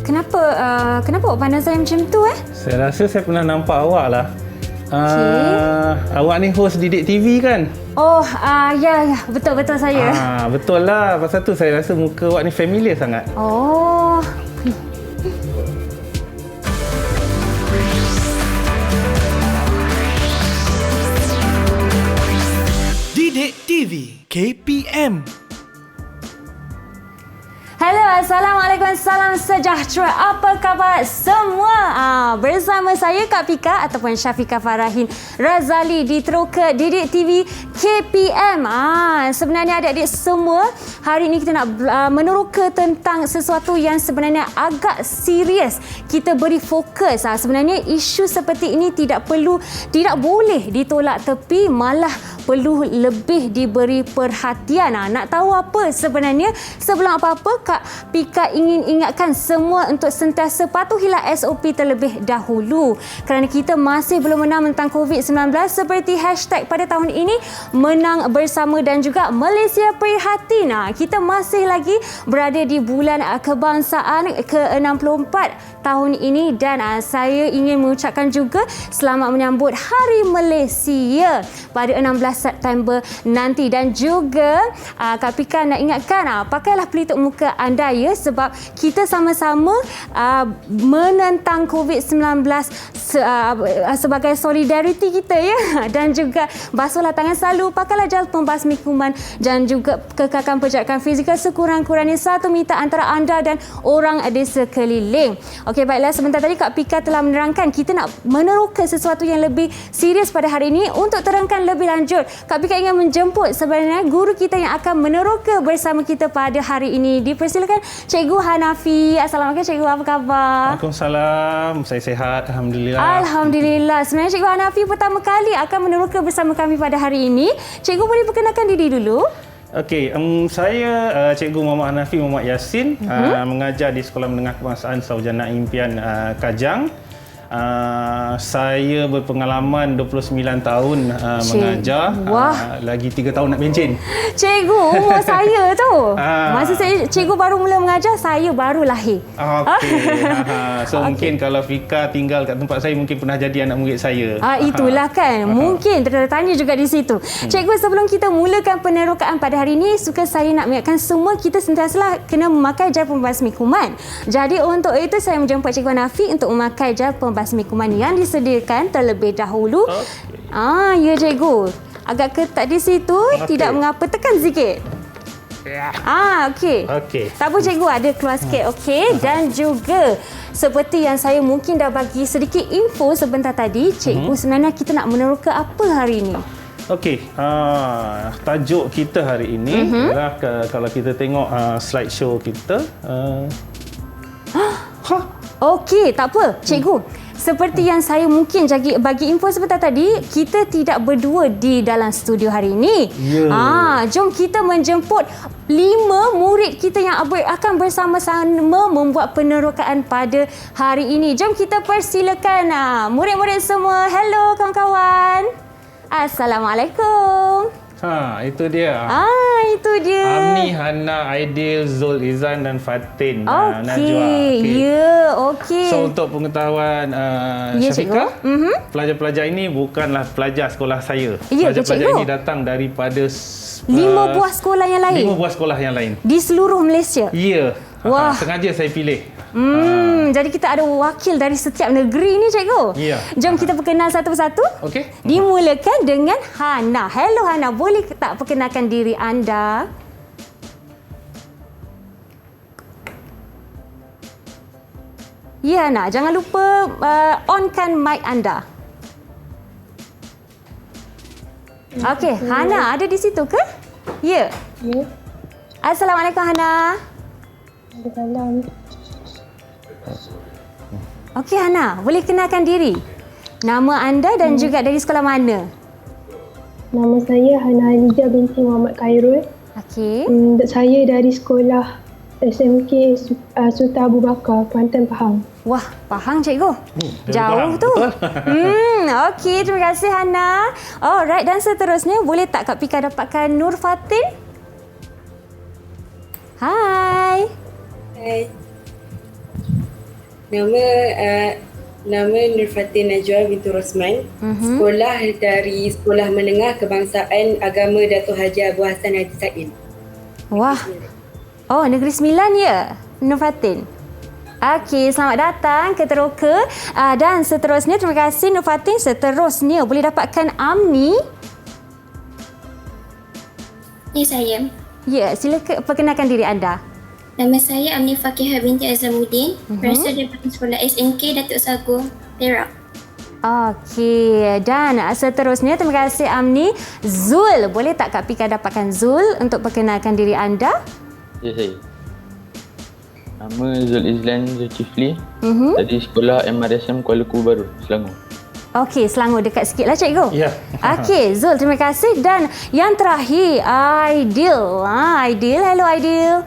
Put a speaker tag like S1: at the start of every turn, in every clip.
S1: Kenapa awak pandang saya macam tu
S2: Saya rasa saya pernah nampak awak lah. Awak ni host Didik TV kan?
S1: Oh, ya, betul saya.
S2: Betul lah. Pasal tu saya rasa muka awak ni familiar sangat.
S1: Oh.
S3: Didik TV KPM.
S1: Hello, Assalamualaikum, salam sejahtera. Apa khabar semua? Bersama saya Kak Pika ataupun Syafiqah Farahin Razali di Teroka Didik TV KPM. Sebenarnya adik-adik semua, hari ini kita nak meneroka tentang sesuatu yang sebenarnya agak serius. Kita beri fokus. Sebenarnya isu seperti ini tidak boleh ditolak tepi, malah perlu lebih diberi perhatian. Nak tahu apa sebenarnya? Sebelum apa-apa, Kak Pika ingin ingatkan semua untuk sentiasa patuhilah SOP terlebih dahulu. Kerana kita masih belum menang tentang COVID-19 seperti hashtag pada tahun ini, menang bersama dan juga Malaysia Prihatin. Kita masih lagi berada di bulan kebangsaan ke-64 tahun ini dan saya ingin mengucapkan juga selamat menyambut Hari Malaysia pada 16 September nanti. Dan juga Kak Pika nak ingatkan, pakailah pelitup muka anda ya, sebab kita sama-sama menentang COVID-19 sebagai solidariti kita ya. Dan juga basuhlah tangan selalu, pakailah gel pembasmi kuman dan juga kekalkan perjalanan fizikal sekurang-kurangnya 1 meter antara anda dan orang di sekeliling. Okey, baiklah, sebentar tadi Kak Pika telah menerangkan kita nak meneroka sesuatu yang lebih serius pada hari ini. Untuk terangkan lebih lanjut, Kak Pika ingin menjemput sebenarnya guru kita yang akan meneroka bersama kita pada hari ini. Dipersilakan Cikgu Hanafi. Assalamualaikum Cikgu, apa khabar?
S2: Waalaikumsalam. Saya sihat, alhamdulillah.
S1: Alhamdulillah. Sebenarnya Cikgu Hanafi pertama kali akan meneroka bersama kami pada hari ini. Cikgu boleh perkenalkan diri dulu?
S2: Okey, saya Cikgu Muhammad Hanafi Muhammad Yassin, mengajar di Sekolah Menengah Kebangsaan Sarjana Impian Kajang. Saya berpengalaman 29 tahun mengajar. Lagi 3 tahun nak pencen.
S1: Cikgu, umur saya tu. Masa cikgu baru mula mengajar, saya baru lahir.
S2: Okey. So mungkin kalau Fika tinggal kat tempat saya, mungkin pernah jadi anak murid saya.
S1: Itulah kan. Mungkin tertanya juga di situ. Cikgu, sebelum kita mulakan penerokaan pada hari ini, suka saya nak mengingatkan semua kita sentiasa kena memakai gel pembasmi kuman. Jadi untuk itu saya menjemput Cikgu Hanafi untuk memakai gel pembasmi kuman yang disediakan terlebih dahulu. Ya Cikgu. Agak ketat di situ, tidak mengapa, tekan sikit. Okey. Tak apa Cikgu, ada keluar sikit. Okey. Dan juga seperti yang saya mungkin dah bagi sedikit info sebentar tadi, Cikgu, sebenarnya kita nak meneroka apa hari ini?
S2: Okey, tajuk kita hari ini adalah kalau kita tengok slideshow kita.
S1: Okey, tak apa Cikgu. Seperti yang saya mungkin bagi info sebentar tadi, kita tidak berdua di dalam studio hari ini. Jom kita menjemput 5 murid kita yang akan bersama-sama membuat penerokaan pada hari ini. Jom kita persilakan murid-murid semua. Hello kawan-kawan. Assalamualaikum.
S2: Itu dia.
S1: Itu dia.
S2: Amni, Hana, Aidil, Zul, Izan dan Fatin. Najwa.
S1: Okey.
S2: So untuk pengetahuan Syafiqah, pelajar-pelajar ini bukanlah pelajar sekolah saya. Pelajar-pelajar ini datang daripada
S1: 5 buah sekolah yang lain.
S2: 5 buah sekolah yang lain.
S1: Di seluruh Malaysia.
S2: Ya.
S1: Wah.
S2: Sengaja saya pilih.
S1: Jadi kita ada wakil dari setiap negeri ni Cikgu.
S2: Ya.
S1: Jom kita perkenal satu persatu.
S2: Okey.
S1: Dimulakan dengan Hana. Hello Hana, boleh tak perkenalkan diri anda? Ya Hana, jangan lupa onkan mic anda. Okey, Hana ada di situ ke? Ya. Assalamualaikum Hana.
S4: Waalaikumsalam.
S1: Okey Hana, boleh kenalkan diri? Nama anda dan juga dari sekolah mana?
S4: Nama saya Hana Alizah binti Muhammad Khairul.
S1: Okey.
S4: Saya dari sekolah SMK Sultan Abu Bakar, Kuantan, Pahang.
S1: Wah, Pahang Cikgu. Jauh tu. Okey, terima kasih Hana. Alright, dan seterusnya boleh tak Kak Pika dapatkan Nur Fatin? Hai.
S5: Hai. Nama Nurfatin Najwa binti Rosman. Sekolah dari Sekolah Menengah Kebangsaan Agama Dato' Haji Abu Hassan Haji Said.
S1: Wah. Oh, Negeri Sembilan ya, Nur Fatin. Okey, selamat datang ke Teroka. Dan seterusnya, terima kasih Nur Fatin. Seterusnya, boleh dapatkan Amni.
S6: Ya, saya.
S1: Ya, sila perkenalkan diri anda.
S6: Nama saya Amni Fakihah binti Azamuddin. Berasal daripada Sekolah SMK Datuk Sagu, Perak.
S1: Okey, dan seterusnya, terima kasih Amni. Zul, boleh tak Kak Pika dapatkan Zul untuk perkenalkan diri anda?
S7: Ya, saya. Nama Zul Izlan Zulkifli dari Sekolah MRSM Kuala Lumpur Baru, Selangor.
S1: Okey, Selangor dekat sikitlah cikgu.
S2: Ya.
S1: Okey, Zul, terima kasih. Dan yang terakhir, Aidil. Aidil, hello Aidil.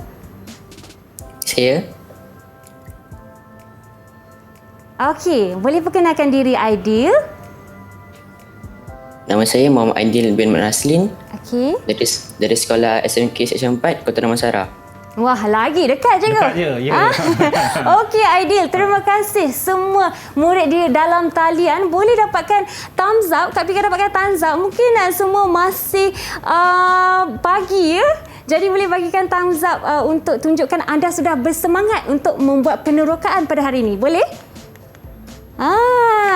S8: Saya.
S1: Okey, boleh perkenalkan diri Aidil?
S8: Nama saya Muhammad Aidil bin Manaslin
S1: Okey.
S8: dari Sekolah SMK Seksyen 4 Kota Damansara.
S1: Wah, lagi dekat cikgu.
S2: Dekat je, ya.
S1: Okey Aidil, terima kasih semua murid di dalam talian. Boleh dapatkan thumbs up. Kak Pika dapatkan thumbs up. Mungkin semua masih pagi ya. Jadi boleh bagikan thumbs up untuk tunjukkan anda sudah bersemangat untuk membuat penerokaan pada hari ini. Boleh?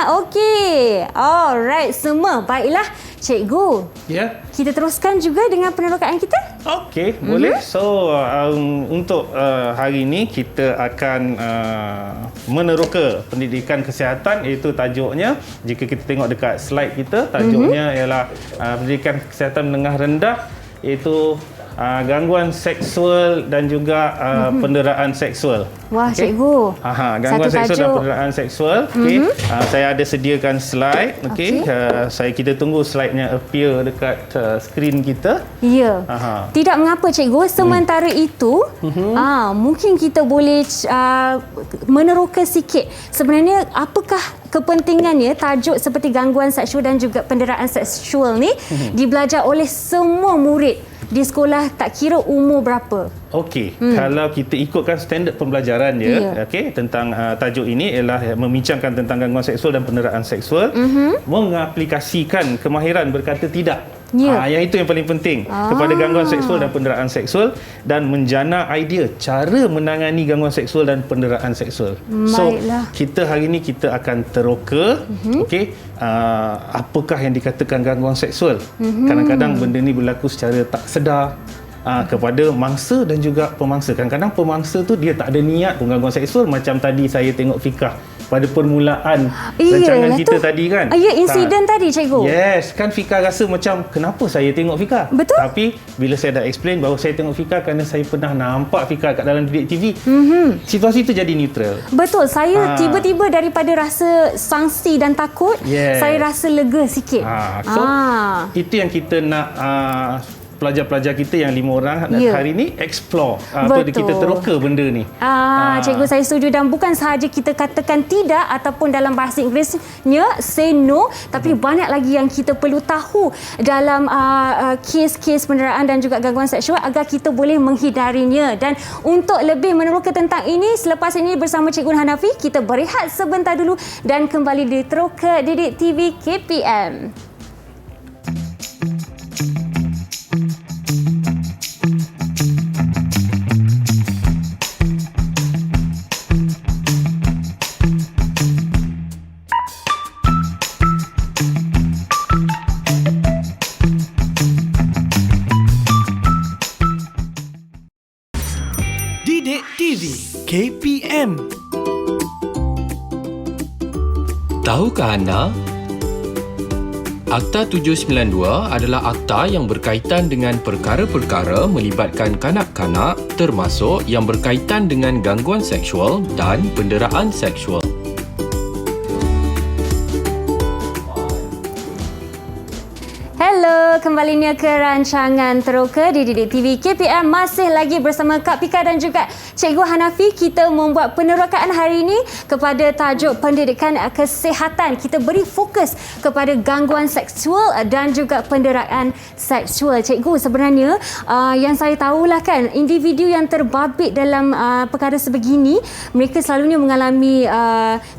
S1: Okey. Alright, semua. Baiklah, cikgu.
S2: Ya.
S1: Kita teruskan juga dengan penerokaan kita.
S2: Okey, boleh. So, untuk hari ini kita akan meneroka pendidikan kesihatan, iaitu tajuknya, jika kita tengok dekat slide kita, tajuknya ialah pendidikan kesihatan menengah rendah, iaitu gangguan seksual dan juga penderaan seksual.
S1: Wah,
S2: Okey.
S1: cikgu.
S2: Gangguan
S1: Satu
S2: seksual dan
S1: tajuk.
S2: penderaan seksual. Okey. Saya ada sediakan slide. Okey. Kita tunggu slide-nya appear dekat skrin kita.
S1: Ya. Tidak mengapa cikgu, sementara itu mungkin kita boleh meneroka sikit. Sebenarnya apakah kepentingannya tajuk seperti gangguan seksual dan juga penderaan seksual ni dibelajar oleh semua murid di sekolah, tak kira umur berapa.
S2: Okey, kalau kita ikutkan standard pembelajaran dia, okey, tentang tajuk ini ialah membincangkan tentang gangguan seksual dan penderaan seksual, mengaplikasikan kemahiran berkata tidak. Yang itu yang paling penting kepada gangguan seksual dan penderaan seksual, dan menjana idea cara menangani gangguan seksual dan penderaan seksual.
S1: Baiklah.
S2: So, kita hari ini kita akan teroka, okey, apakah yang dikatakan gangguan seksual. Kadang-kadang benda ni berlaku secara tak sedar kepada mangsa dan juga pemangsa. Kadang-kadang pemangsa tu dia tak ada niat pun gangguan seksual, macam tadi saya tengok Fikah pada permulaan rancangan kita tadi kan.
S1: Ya, insiden tadi cikgu.
S2: Yes, kan Fikah rasa macam kenapa saya tengok Fikah?
S1: Betul.
S2: Tapi bila saya dah explain bahawa saya tengok Fikah kerana saya pernah nampak Fikah kat dalam Didik TV, situasi tu jadi neutral.
S1: Betul, saya tiba-tiba daripada rasa sangsi dan takut, saya rasa lega sikit.
S2: So, itu yang kita nak pelajar-pelajar kita yang 5 orang hari ni explore kita teroka benda ni.
S1: Cikgu, saya setuju, dan bukan sahaja kita katakan tidak ataupun dalam bahasa Inggerisnya say no, tapi banyak lagi yang kita perlu tahu dalam kes-kes penderaan dan juga gangguan seksual agar kita boleh menghindarinya. Dan untuk lebih meneroka tentang ini, selepas ini bersama Cikgu Hanafi, kita berehat sebentar dulu dan kembali di Teroka Didik TV KPM.
S3: Didik TV KPM.
S9: Tahukah anda? Akta 792 adalah akta yang berkaitan dengan perkara-perkara melibatkan kanak-kanak, termasuk yang berkaitan dengan gangguan seksual dan penderaan seksual.
S1: Hello, kembalinya ke rancangan Teroka di Didik TV KPM. Masih lagi bersama Kak Pika dan juga Cikgu Hanafi. Kita membuat penerokaan hari ini kepada tajuk pendidikan kesihatan. Kita beri fokus kepada gangguan seksual dan juga penderaan seksual. Cikgu, sebenarnya yang saya tahulah kan, individu yang terbabit dalam perkara sebegini, mereka selalunya mengalami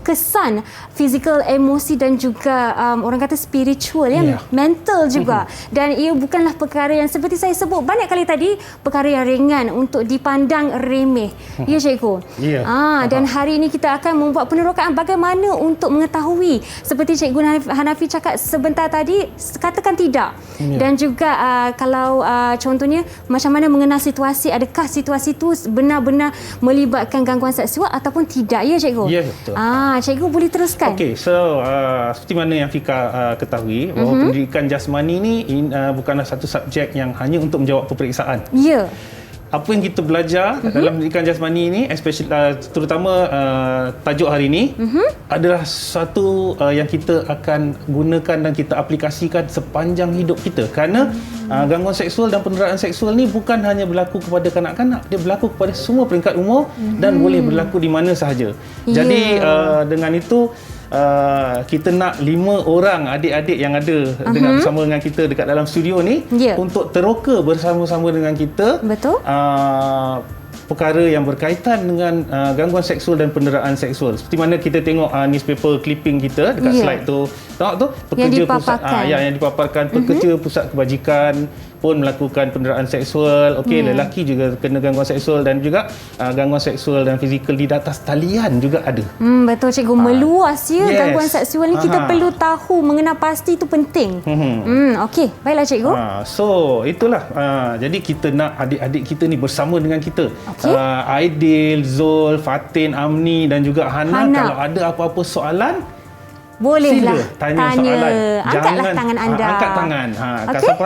S1: kesan fizikal, emosi dan juga orang kata spiritual, mental juga. Dan ia bukanlah perkara yang seperti saya sebut banyak kali tadi, perkara yang ringan untuk dipandang remeh. Ya, Cikgu? Dan hari ini kita akan membuat penerokaan bagaimana untuk mengetahui, seperti Cikgu Hanafi cakap sebentar tadi, katakan tidak. Dan juga kalau contohnya macam mana mengenal situasi, adakah situasi itu benar-benar melibatkan gangguan seksual ataupun tidak, ya Cikgu?
S2: Ya, betul.
S1: Cikgu boleh teruskan.
S2: Okey, so seperti mana yang Fika ketahui, bahawa pendidikan jasmani ni bukanlah satu subjek yang hanya untuk menjawab peperiksaan.
S1: Ya.
S2: Apa yang kita belajar dalam pendidikan jasmani ini, especially terutama tajuk hari ini, adalah satu yang kita akan gunakan dan kita aplikasikan sepanjang hidup kita. Kerana gangguan seksual dan penderaan seksual ni bukan hanya berlaku kepada kanak-kanak, dia berlaku kepada semua peringkat umur dan boleh berlaku di mana sahaja. Jadi dengan itu kita nak 5 orang adik-adik yang ada bersama dengan kita dekat dalam studio ni untuk teroka bersama-sama dengan kita.
S1: Betul.
S2: Perkara yang berkaitan dengan gangguan seksual dan penderaan seksual. Seperti mana kita tengok newspaper clipping kita dekat slide tu. Tengok tu, pekerja pusat yang dipaparkan, pekerja pusat kebajikan pun melakukan penderaan seksual. Okey, lelaki juga kena gangguan seksual dan juga gangguan seksual dan fizikal di atas talian juga ada.
S1: Betul, Cikgu. Meluas gangguan seksual ni, kita perlu tahu, mengenal pasti itu penting. Okey, baiklah Cikgu.
S2: So, itulah. Jadi kita nak adik-adik kita ni bersama dengan kita. Aidil, Zul, Fatin, Amni dan juga Hana. Kalau ada apa-apa soalan,
S1: bolehlah
S2: tanya soalan.
S1: Angkatlah tangan anda.
S2: Angkat tangan.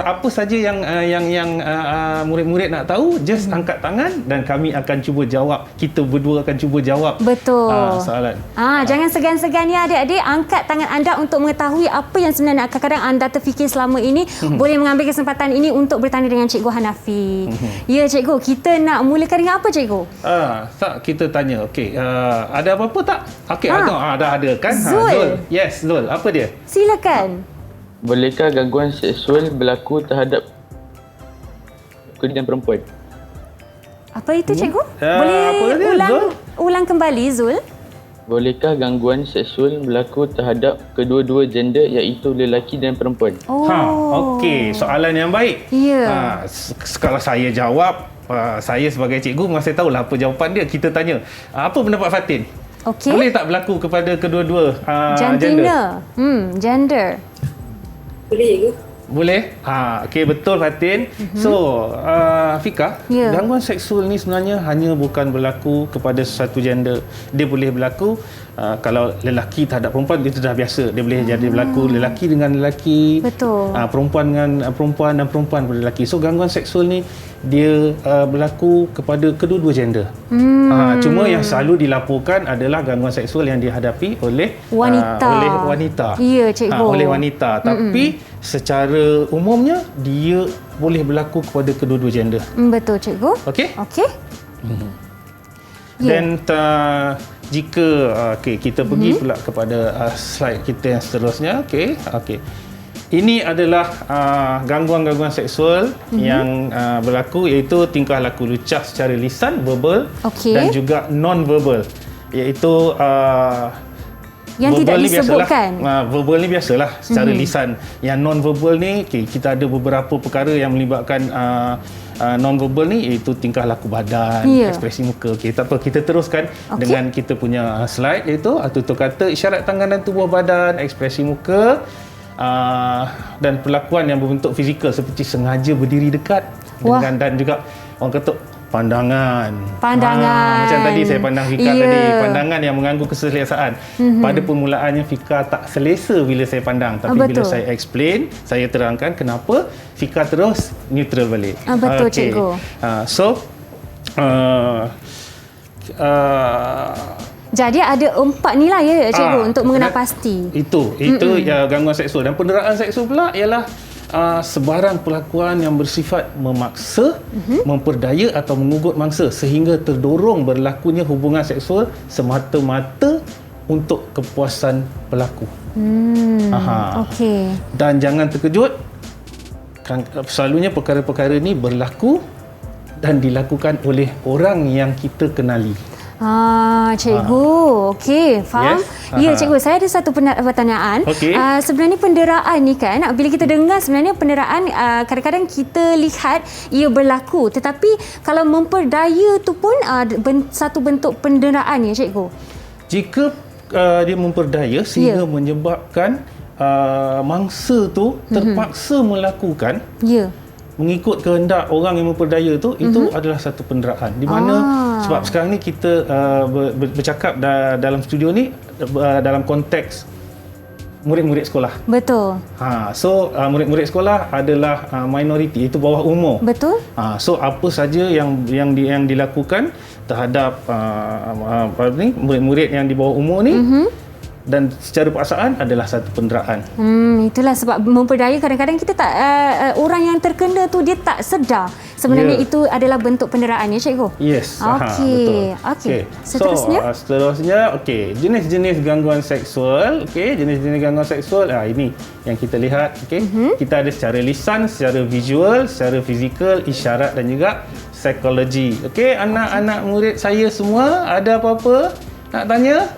S2: Apa saja yang murid-murid nak tahu, just angkat tangan dan kami akan cuba jawab. Kita berdua akan cuba jawab.
S1: Betul.
S2: Soalan.
S1: Jangan segan-segan ya adik-adik, angkat tangan anda untuk mengetahui apa yang sebenarnya kadang-kadang anda terfikir selama ini. Boleh mengambil kesempatan ini untuk bertanya dengan Cikgu Hanafi. Ya Cikgu, kita nak mulakan dengan apa Cikgu?
S2: Kita tanya. Okey, ada apa-apa tak? Okey, dah ada kan?
S1: Zul.
S2: Yes, Zul. Apa dia?
S1: Silakan.
S7: Bolehkah gangguan seksual berlaku terhadap lelaki dan perempuan?
S1: Apa itu Cikgu? Boleh ulang kembali Zul?
S7: Bolehkah gangguan seksual berlaku terhadap kedua-dua gender, iaitu lelaki dan perempuan?
S2: Okey, soalan yang baik.
S1: Ya.
S2: Kalau saya jawab, saya sebagai cikgu masih tahulah apa jawapan dia. Kita tanya, apa pendapat Fatin?
S1: Okey.
S2: Boleh tak berlaku kepada kedua-dua
S1: gender? Gender.
S5: Boleh, Cikgu.
S2: Boleh? Okey, betul Fatin. So, Fika, gangguan seksual ni sebenarnya hanya bukan berlaku kepada satu gender. Dia boleh berlaku kalau lelaki terhadap perempuan, itu dah biasa. Dia boleh jadi berlaku lelaki dengan lelaki.
S1: Betul.
S2: Perempuan dengan perempuan dan perempuan pada lelaki. So, gangguan seksual ni dia berlaku kepada kedua-dua gender. Cuma yang selalu dilaporkan adalah gangguan seksual yang dihadapi oleh wanita.
S1: Ya, Cikgu.
S2: Oleh wanita. Tapi secara umumnya dia boleh berlaku kepada kedua-dua gender.
S1: Betul Cikgu.
S2: Okey?
S1: Okey.
S2: Dan jika kita pergi pula kepada slide kita yang seterusnya. Okey. Ini adalah gangguan-gangguan seksual yang berlaku, iaitu tingkah laku lucah secara lisan, verbal, dan juga non-verbal, iaitu
S1: yang tidak disebutkan.
S2: Verbal ni biasalah secara lisan. Yang non-verbal ni, kita ada beberapa perkara yang melibatkan non-verbal ni, iaitu tingkah laku badan, ekspresi muka. Tak apa, kita teruskan dengan kita punya slide, iaitu tutur kata, isyarat tangan dan tubuh badan, ekspresi muka, dan perlakuan yang berbentuk fizikal seperti sengaja berdiri dekat dengan, dan juga orang kata pandangan. Macam tadi saya pandang Fika tadi, pandangan yang mengganggu keselesaan. Pada permulaannya Fika tak selesa bila saya pandang, tapi bila saya explain, saya terangkan kenapa, Fika terus neutral balik.
S1: Betul Cikgu. Jadi ada 4 ni lah ya Cikgu untuk mengenal pasti.
S2: Itu ya, gangguan seksual. Dan penderaan seksual pula ialah sebarang perlakuan yang bersifat memaksa, memperdaya atau mengugut mangsa sehingga terdorong berlakunya hubungan seksual semata-mata untuk kepuasan pelaku.
S1: Okey.
S2: Dan jangan terkejut, selalunya perkara-perkara ni berlaku dan dilakukan oleh orang yang kita kenali.
S1: Cikgu. Okey, faham?
S2: Yes.
S1: Ya, cikgu, saya ada satu pertanyaan.
S2: Okey.
S1: Sebenarnya penderaan ni kan, bila kita dengar sebenarnya penderaan kadang-kadang kita lihat ia berlaku, tetapi kalau memperdaya tu pun satu bentuk penderaan ya, cikgu.
S2: Jika dia memperdaya sehingga menyebabkan mangsa tu terpaksa melakukan mengikut kehendak orang yang memperdaya tu, itu adalah satu penderaan. Di mana sebab sekarang ni kita bercakap dalam studio ni dalam konteks murid-murid sekolah.
S1: Betul.
S2: So murid-murid sekolah adalah minoriti, itu bawah umur.
S1: Betul.
S2: So apa saja yang dilakukan terhadap murid-murid yang di bawah umur ni dan secara paksaan adalah satu penderaan.
S1: Itulah sebab memperdaya kadang-kadang kita tak orang yang terkena tu dia tak sedar sebenarnya itu adalah bentuk penderaan ya, cikgu.
S2: Yes.
S1: Okey.
S2: Betul.
S1: Okey. Seterusnya?
S2: Seterusnya jenis-jenis gangguan seksual. Jenis-jenis gangguan seksual ini yang kita lihat. Kita ada secara lisan, secara visual, secara fizikal, isyarat dan juga psikologi. Anak-anak murid saya semua ada apa-apa nak tanya?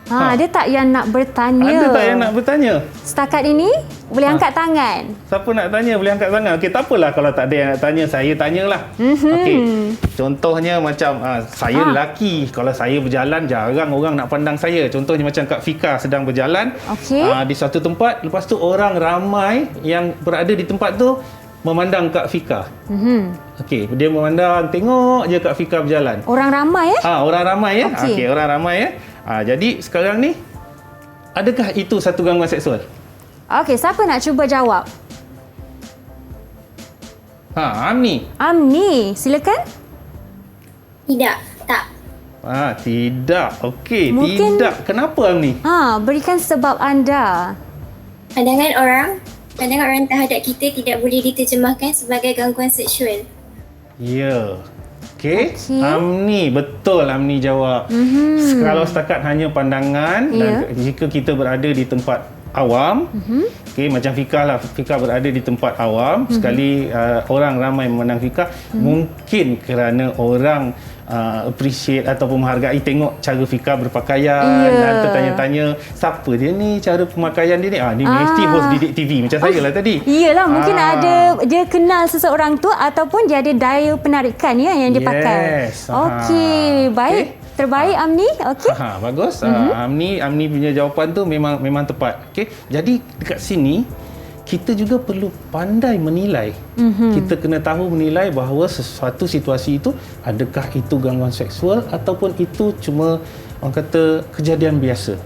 S1: Ada tak yang nak bertanya?
S2: Ada tak yang nak bertanya?
S1: Setakat ini boleh angkat tangan.
S2: Siapa nak tanya boleh angkat tangan. Okey, tak apalah kalau tak ada yang nak tanya, saya tanyalah. Okey. Contohnya macam saya lelaki, kalau saya berjalan jarang orang nak pandang saya. Contohnya macam Kak Fika sedang berjalan di suatu tempat, lepas tu orang ramai yang berada di tempat tu memandang Kak Fika. Okey, dia memandang, tengok je Kak Fika berjalan.
S1: Orang ramai
S2: orang ramai ya. Okey, orang ramai ya. Jadi sekarang ni adakah itu satu gangguan seksual?
S1: Okey, siapa nak cuba jawab?
S2: Amni.
S1: Amni, silakan.
S6: Tidak, tak.
S2: Tidak. Okey,
S1: mungkin,
S2: tidak. Kenapa Amni?
S1: Berikan sebab anda.
S6: Pandangan orang terhadap kita tidak boleh diterjemahkan sebagai gangguan seksual.
S2: Ya. Okey. Amni, betul Amni jawab. Kalau setakat hanya pandangan dan jika kita berada di tempat awam, okey, macam Fika lah. Fika berada di tempat awam, sekali orang ramai memandang Fika, mungkin kerana orang appreciate ataupun menghargai tengok cara Fika berpakaian dan tertanya-tanya siapa dia ni, cara pemakaian dia ni. Ni mesti host Didik TV macam saya lah tadi.
S1: Iyalah, mungkin ada dia kenal seseorang tu ataupun dia ada daya penarikan yang dia pakai. Okey, baik. Terbaik Amni. Okey.
S2: Bagus. Amni punya jawapan tu memang tepat. Okey. Jadi dekat sini kita juga perlu pandai menilai. Kita kena tahu menilai bahawa sesuatu situasi itu adakah itu gangguan seksual ataupun itu cuma orang kata kejadian biasa.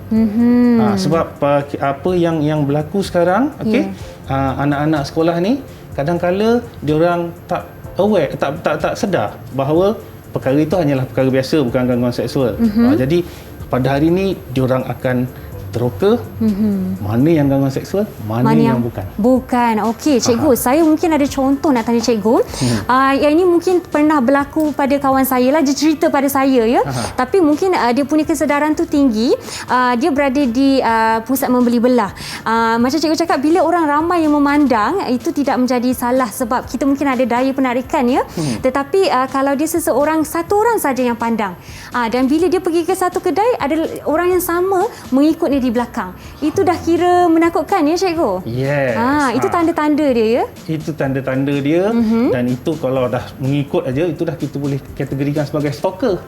S2: Sebab apa yang berlaku sekarang, okey, anak-anak sekolah ni kadang-kala diorang tak aware, tak sedar bahawa perkara itu hanyalah perkara biasa, bukan gangguan seksual. Jadi pada hari ini diorang akan teroka mana yang gangguan seksual, mana yang bukan.
S1: Bukan. Okey, cikgu, saya mungkin ada contoh nak tanya cikgu. Yang ini mungkin pernah berlaku pada kawan saya lah, dia cerita pada saya ya. Tapi mungkin dia punya kesedaran tu tinggi. Dia berada di pusat membeli belah. Macam cikgu cakap, bila orang ramai yang memandang, itu tidak menjadi salah sebab kita mungkin ada daya penarikan ya. Tetapi kalau dia satu orang saja yang pandang. Dan bila dia pergi ke satu kedai, ada orang yang sama mengikut dia di belakang. Itu dah kira menakutkan ya, cikgu?
S2: Yes.
S1: Itu tanda-tanda dia ya?
S2: Itu tanda-tanda dia dan itu kalau dah mengikut aja, itu dah kita boleh kategorikan sebagai stalker.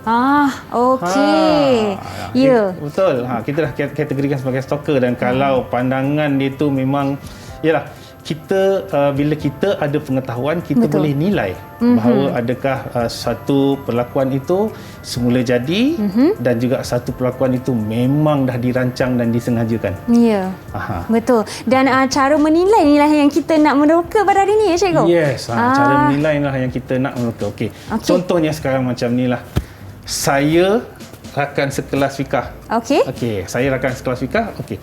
S1: Okey. Ya.
S2: Betul. Kita dah kategorikan sebagai stalker dan kalau pandangan dia tu memang yalah, kita bila kita ada pengetahuan, kita boleh nilai bahawa adakah satu perlakuan itu semula jadi dan juga satu perlakuan itu memang dah dirancang dan disengajakan.
S1: Ya. Betul. Dan cara menilai inilah yang kita nak meneroka pada hari ini ya, cikgu?
S2: Yes. Cara menilai inilah yang kita nak meneroka. Okey. Contohnya sekarang macam inilah. Saya rakan sekelas Fika.
S1: Okey.
S2: Saya rakan sekelas Fika. Okey.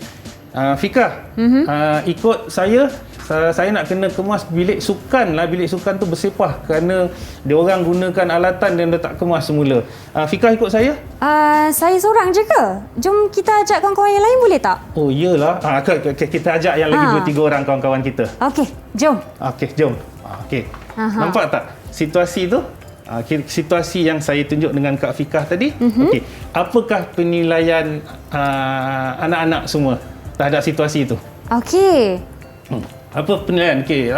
S2: Fika, ikut saya nak kena kemas bilik sukan lah. Bilik sukan tu bersepah kerana diorang gunakan alatan dan dia tak kemas semula. Fika ikut saya?
S1: Saya seorang je ke? Jom kita ajak kawan-kawan yang lain boleh tak?
S2: Oh iyalah. Kita ajak yang lagi 2-3 orang kawan-kawan kita.
S1: Okey, jom.
S2: Okey, jom. Okey. Nampak tak situasi tu? Situasi yang saya tunjuk dengan Kak Fikah tadi. Okey. Apakah penilaian anak-anak semua terhadap situasi itu?
S1: Okey.
S2: Apa penilaian? Okey.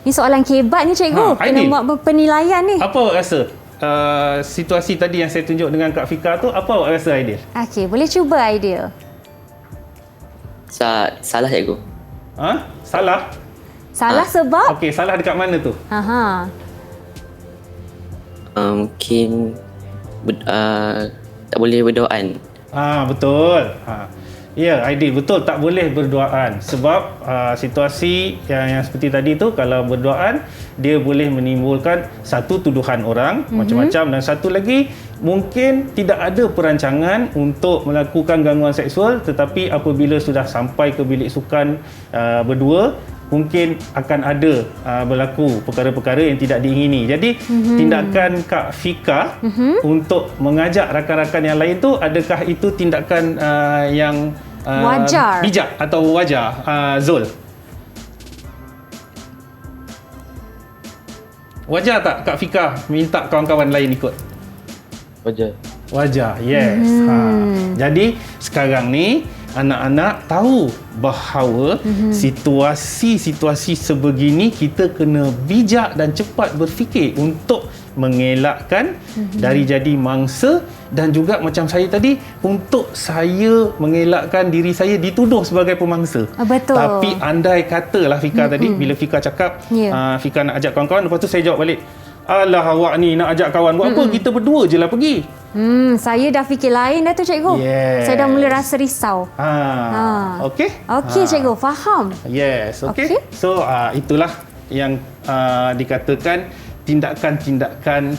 S1: Ni soalan kebat ni cikgu. Kena buat penilaian ni.
S2: Apa awak rasa? Situasi tadi yang saya tunjuk dengan Kak Fikah tu, apa awak rasa, Aidil?
S1: Okey, boleh cuba Aidil.
S8: Salah cikgu.
S2: Salah?
S1: Salah sebab?
S2: Okey, salah dekat mana tu?
S8: Mungkin tak boleh berdoaan.
S2: Betul. Ya, Aidil, betul, tak boleh berdoaan sebab situasi yang seperti tadi tu, kalau berdoaan dia boleh menimbulkan satu tuduhan orang macam-macam, dan satu lagi mungkin tidak ada perancangan untuk melakukan gangguan seksual, tetapi apabila sudah sampai ke bilik sukan berdua, mungkin akan ada berlaku perkara-perkara yang tidak diingini. Jadi tindakan Kak Fika untuk mengajak rakan-rakan yang lain tu, adakah itu tindakan yang
S1: wajar,
S2: bijak atau wajar, Zul? Wajar tak Kak Fika minta kawan-kawan lain ikut? Wajar, yes. Jadi sekarang ni anak-anak tahu bahawa situasi-situasi sebegini kita kena bijak dan cepat berfikir untuk mengelakkan dari jadi mangsa, dan juga macam saya tadi, untuk saya mengelakkan diri saya dituduh sebagai pemangsa.
S1: Betul.
S2: Tapi andai katalah Fika tadi, bila Fika cakap Fika nak ajak kawan-kawan, lepas tu saya jawab balik, alah awak ni nak ajak kawan buat apa, kita berdua je lah pergi.
S1: Saya dah fikir lain dah tu cikgu. Saya dah mula rasa risau.
S2: Okey?
S1: Okey cikgu, faham.
S2: Yes, okey. So itulah yang dikatakan tindakan-tindakan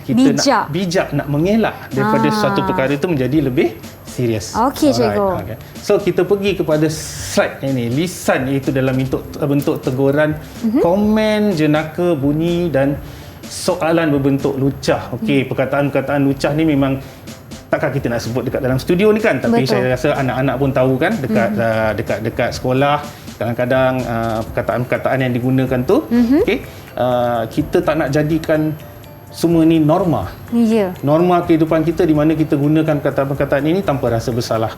S2: kita bijak nak mengelak daripada suatu perkara itu menjadi lebih serius.
S1: Okey cikgu.
S2: Okay. So kita pergi kepada slide ini, lisan, iaitu dalam bentuk teguran, komen, jenaka, bunyi dan soalan berbentuk lucah. Okey, perkataan-perkataan lucah ni memang takkan kita nak sebut dekat dalam studio ni kan, tapi saya rasa anak-anak pun tahu kan, dekat sekolah kadang-kadang perkataan-perkataan yang digunakan tu, okey, kita tak nak jadikan semua ni norma. Norma kehidupan kita di mana kita gunakan perkataan-perkataan ini tanpa rasa bersalah.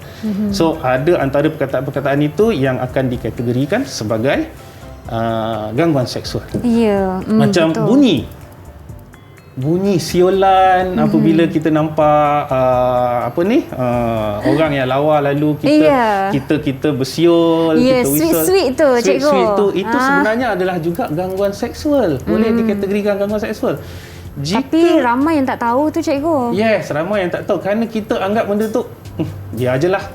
S2: So ada antara perkataan-perkataan itu yang akan dikategorikan sebagai gangguan seksual. Macam betul. Bunyi siolan apabila kita nampak orang yang lawa lalu kita bersiul, kita whistle.
S1: Sweet tu cikgu.
S2: Sweet tu itu sebenarnya adalah juga gangguan seksual. Boleh dikategorikan gangguan seksual.
S1: Tapi ramai yang tak tahu tu cikgu.
S2: Yes, ramai yang tak tahu kerana kita anggap benda tu biar je lah.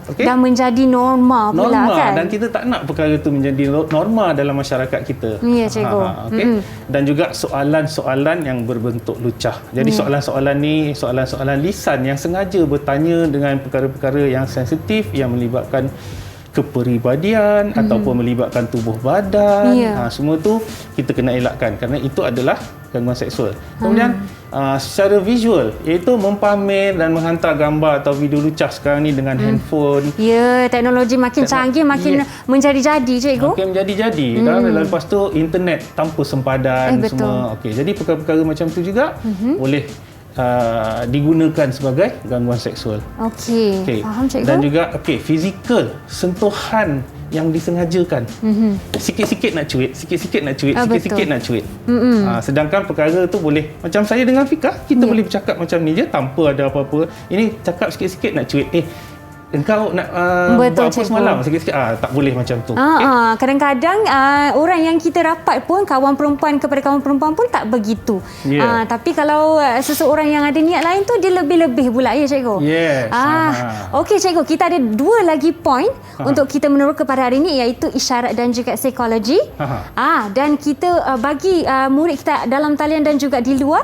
S2: Okay?
S1: Dan menjadi norma pula kan.
S2: Dan kita tak nak perkara tu menjadi norma dalam masyarakat kita.
S1: Ya cikgu.
S2: Okay? Dan juga soalan-soalan yang berbentuk lucah. Jadi soalan-soalan ni soalan-soalan lisan yang sengaja bertanya dengan perkara-perkara yang sensitif, yang melibatkan kepribadian ataupun melibatkan tubuh badan. Semua tu kita kena elakkan kerana itu adalah gangguan seksual. Kemudian secara visual, iaitu mempamer dan menghantar gambar atau video lucah sekarang ni dengan handphone.
S1: Teknologi makin canggih, makin menjadi-jadi cikgu.
S2: Makin menjadi-jadi. Lepas tu internet tanpa sempadan semua. Okey, jadi perkara-perkara macam tu juga boleh digunakan sebagai gangguan seksual.
S1: Okey. Faham cikgu.
S2: Dan juga fizikal, sentuhan yang disengajakan. Sikit-sikit nak cuit, sikit-sikit nak cuit, sikit-sikit nak cuit. Sedangkan perkara tu boleh, macam saya dengan Fika, kita boleh bercakap macam ni je tanpa ada apa-apa. Ini cakap sikit-sikit nak cuit. Engkau nak buat apa semalam? Sikit-sikit tak boleh macam tu.
S1: Kadang-kadang orang yang kita rapat pun, kawan perempuan kepada kawan perempuan pun tak begitu. Tapi kalau seseorang yang ada niat lain tu, dia lebih-lebih pula ya cikgu. Okey cikgu, kita ada 2 lagi point untuk kita meneroka pada hari ini, iaitu isyarat dan juga psikologi. Dan kita bagi murid kita dalam talian dan juga di luar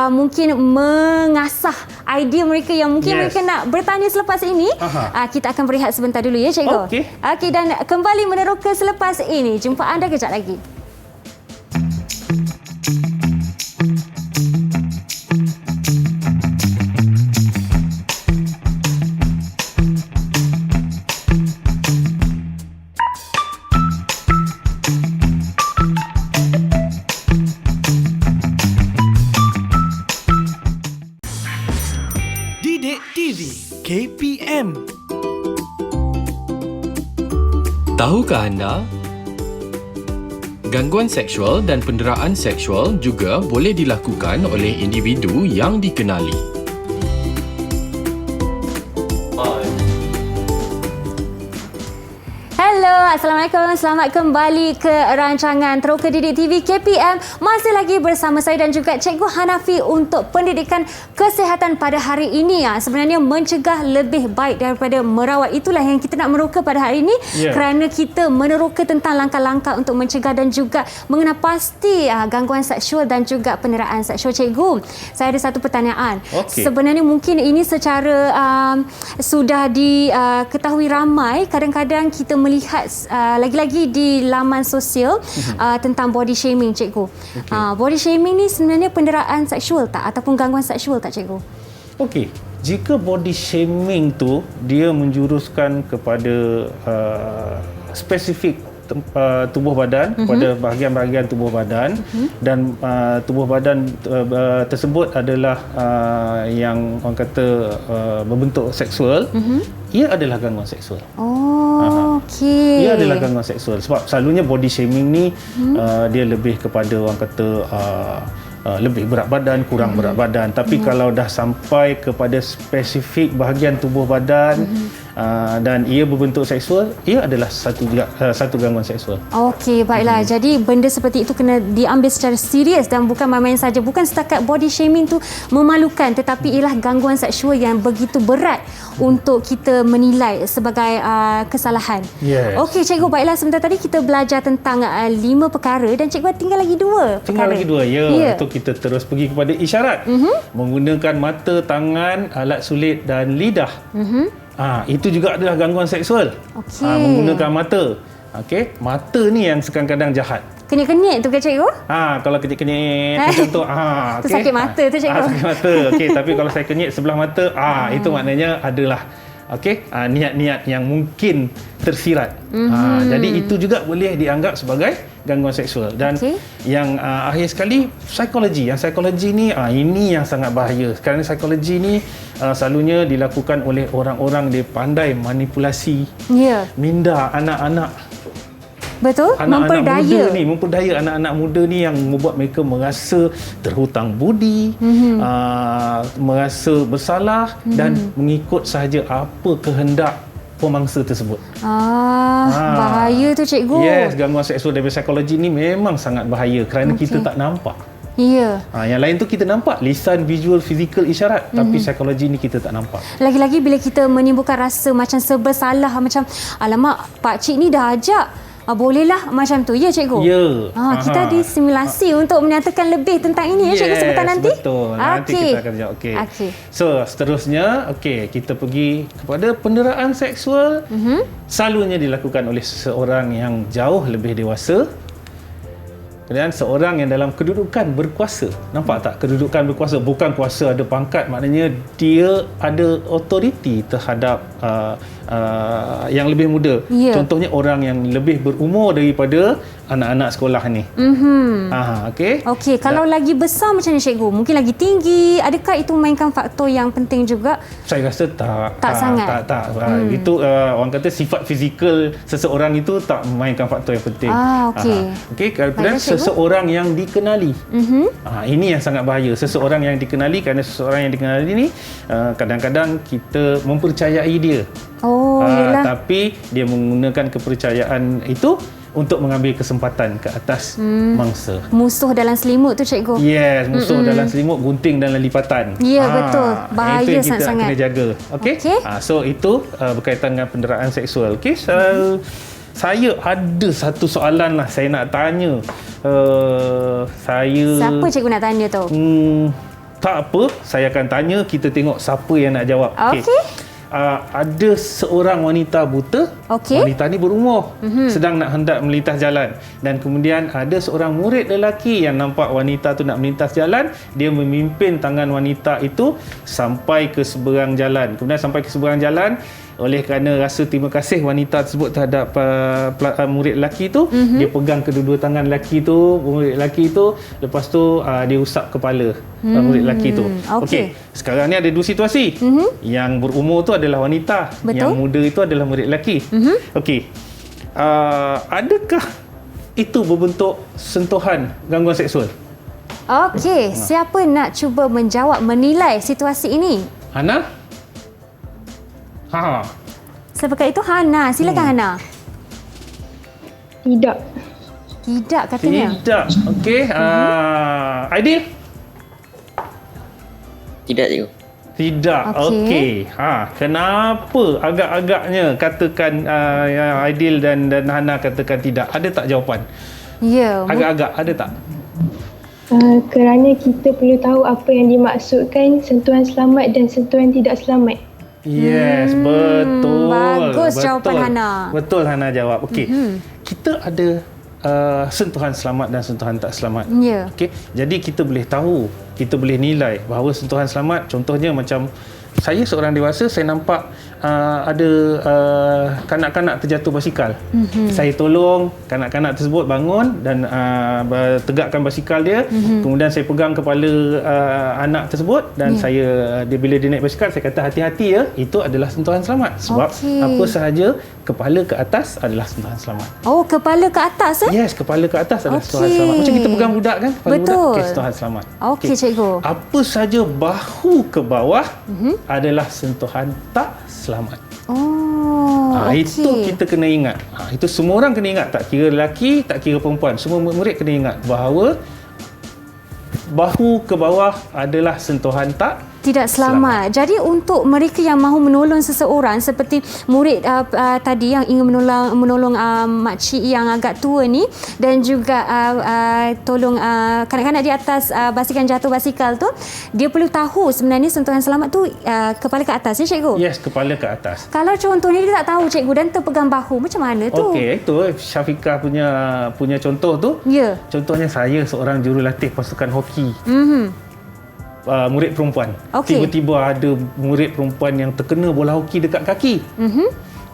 S1: mungkin mengasah idea mereka yang mungkin mereka nak bertanya selepas ini. Kita akan berehat sebentar dulu ya cikgu. Okey, dan kembali meneroka selepas ini. Jumpa anda kejap lagi.
S3: Didik TV KPM.
S9: Tahukah anda? Gangguan seksual dan penderaan seksual juga boleh dilakukan oleh individu yang dikenali.
S1: Hello, Assalamualaikum. Selamat kembali ke rancangan Teroka Didik TV KPM. Masih lagi bersama saya dan juga Cikgu Hanafi untuk pendidikan kesihatan pada hari ini. Sebenarnya mencegah lebih baik daripada merawat. Itulah yang kita nak meroka pada hari ini. Kerana kita meneroka tentang langkah-langkah untuk mencegah dan juga mengenal pasti gangguan seksual dan juga penderaan seksual. Cikgu, saya ada satu pertanyaan. Sebenarnya mungkin ini secara sudah diketahui ramai. Kadang-kadang kita melihat lagi-lagi di laman sosial tentang body shaming, cikgu. Body shaming ni sebenarnya penderaan seksual tak ataupun gangguan seksual tak, cikgu?
S2: Okey, jika body shaming tu dia menjuruskan kepada spesifik tubuh badan, pada bahagian-bahagian tubuh badan, dan tubuh badan tersebut adalah yang orang kata berbentuk seksual, ia adalah gangguan seksual.
S1: Okey.
S2: Ia adalah gangguan seksual. Sebab selalunya body shaming ni dia lebih kepada orang kata lebih berat badan, kurang berat badan. Tapi kalau dah sampai kepada spesifik bahagian tubuh badan dan ia berbentuk seksual, ia adalah satu gangguan seksual. Okey,
S1: baiklah. Jadi benda seperti itu kena diambil secara serius dan bukan main-main saja. Bukan setakat body shaming tu memalukan, tetapi ialah gangguan seksual yang begitu berat untuk kita menilai sebagai kesalahan. Okey, cikgu, baiklah, sebentar tadi kita belajar tentang 5 perkara dan cikgu tinggal lagi 2 perkara.
S2: Tinggal lagi 2, Itu kita terus pergi kepada isyarat. Menggunakan mata, tangan, alat sulit dan lidah. Itu juga adalah gangguan seksual. Menggunakan mata. Mata ni yang kadang-kadang jahat.
S1: Kenyit-kenyit tu ke, cikgu?
S2: Kalau kenyit-kenyit macam tu.
S1: Tu sakit mata tu, cikgu.
S2: Sakit mata. Tapi kalau saya kenyit sebelah mata, itu maknanya adalah niat-niat yang mungkin tersirat. Jadi itu juga boleh dianggap sebagai gangguan seksual. Dan yang akhir sekali, psikologi. Yang psikologi ni ini yang sangat bahaya. Kerana psikologi ni selalunya dilakukan oleh orang-orang dia pandai manipulasi, minda anak-anak.
S1: Betul,
S2: memperdaya anak-anak muda ni yang membuat mereka merasa terhutang budi, merasa bersalah dan mengikut sahaja apa kehendak pemangsa tersebut.
S1: Bahaya tu, cikgu.
S2: Gangguan seksual dari psikologi ni memang sangat bahaya kerana kita tak nampak. Yang lain tu kita nampak, lisan, visual, fizikal, isyarat, tapi psikologi ni kita tak nampak.
S1: Lagi-lagi bila kita menimbulkan rasa macam serba salah, macam alamak, pakcik ni dah ajak, bolehlah macam tu. Ya, cikgu? Kita disimulasi untuk menyatakan lebih tentang ini, ya, cikgu, sebentar nanti?
S2: Betul. Nanti kita akan jawab. So, seterusnya, kita pergi kepada penderaan seksual. Selalunya dilakukan oleh seseorang yang jauh lebih dewasa dan seorang yang dalam kedudukan berkuasa. Nampak tak? Kedudukan berkuasa. Bukan kuasa ada pangkat, maknanya dia ada otoriti terhadap yang lebih muda. Contohnya orang yang lebih berumur daripada anak-anak sekolah ni.
S1: Kalau lagi besar macam ni, cikgu? Mungkin lagi tinggi. Adakah itu memainkan faktor yang penting juga?
S2: Saya rasa tak.
S1: Tak sangat?
S2: Tak. Itu orang kata sifat fizikal seseorang itu tak memainkan faktor yang penting. Kemudian seseorang yang dikenali. Ini yang sangat bahaya. Seseorang yang dikenali, kerana seseorang yang dikenali ni kadang-kadang kita mempercayai dia. Tapi dia menggunakan kepercayaan itu untuk mengambil kesempatan ke atas mangsa.
S1: Musuh dalam selimut tu, cikgu?
S2: Musuh dalam selimut, gunting dalam lipatan.
S1: Betul. Bahaya
S2: itu yang kita
S1: sangat-sangat.
S2: kena jaga. So itu berkaitan dengan penderaan seksual. Saya ada satu soalan lah saya nak tanya.
S1: Siapa cikgu nak tanya tu?
S2: Tak apa, saya akan tanya, kita tengok siapa yang nak jawab. ada seorang wanita buta.
S1: Okey.
S2: Wanita ni berumur, sedang nak hendak melintas jalan, dan kemudian ada seorang murid lelaki yang nampak wanita tu nak melintas jalan. Dia memimpin tangan wanita itu sampai ke seberang jalan. Kemudian sampai ke seberang jalan, oleh kerana rasa terima kasih wanita tersebut terhadap murid lelaki tu, dia pegang kedua-dua tangan murid lelaki tu, lepas tu dia usap kepala murid lelaki tu. Okey, sekarang ni ada dua situasi. Yang berumur tu adalah wanita, yang muda itu adalah murid lelaki. Okey, adakah itu berbentuk sentuhan gangguan seksual?
S1: Okey, siapa nak cuba menjawab, menilai situasi ini?
S2: Hana?
S1: Sebagai itu Hana, silakan Hana.
S4: Tidak.
S1: Tidak katanya.
S2: Tidak. Okey, Aidil?
S8: Tidak, cikgu.
S2: Tidak. Okey. Kenapa agak-agaknya katakan Aidil dan Hana katakan tidak? Ada tak jawapan?
S1: Ya.
S2: Agak-agak ada tak?
S4: Kerana kita perlu tahu apa yang dimaksudkan sentuhan selamat dan sentuhan tidak selamat.
S2: Yes, betul.
S1: Bagus jawapan Hana.
S2: Betul Hana jawab. Okey. Kita ada sentuhan selamat dan sentuhan tak selamat.
S1: Ya.
S2: Okey. Jadi kita boleh tahu, kita boleh nilai bahawa sentuhan selamat, contohnya macam saya seorang dewasa, saya nampak ada kanak-kanak terjatuh basikal. Saya tolong kanak-kanak tersebut bangun dan tegakkan basikal dia. Kemudian saya pegang kepala anak tersebut dan bila dia naik basikal, saya kata hati-hati ya. Itu adalah sentuhan selamat. Sebab apa sahaja kepala ke atas adalah sentuhan selamat.
S1: Oh, kepala ke atas
S2: Yes, kepala ke atas adalah sentuhan selamat. Macam kita pegang budak kan, kepala budak, sentuhan selamat.
S1: Okey, cikgu.
S2: Apa sahaja bahu ke bawah adalah sentuhan tak selamat. Itu kita kena ingat. Itu semua orang kena ingat, tak kira lelaki, tak kira perempuan. Semua murid kena ingat bahawa bahu ke bawah adalah sentuhan
S1: tidak selamat. Jadi untuk mereka yang mahu menolong seseorang, seperti murid tadi yang ingin menolong makcik yang agak tua ni, dan juga tolong kanak-kanak di atas basikal jatuh basikal tu, dia perlu tahu sebenarnya sentuhan selamat tu kepala ke atas ya cikgu?
S2: Yes, kepala ke atas.
S1: Kalau contohnya dia tak tahu cikgu dan terpegang bahu, macam mana tu?
S2: Okey, itu Syafiqah punya contoh tu.
S1: Ya.
S2: Contohnya saya seorang jurulatih pasukan hoki. Murid perempuan. Tiba-tiba ada murid perempuan yang terkena bola hoki dekat kaki.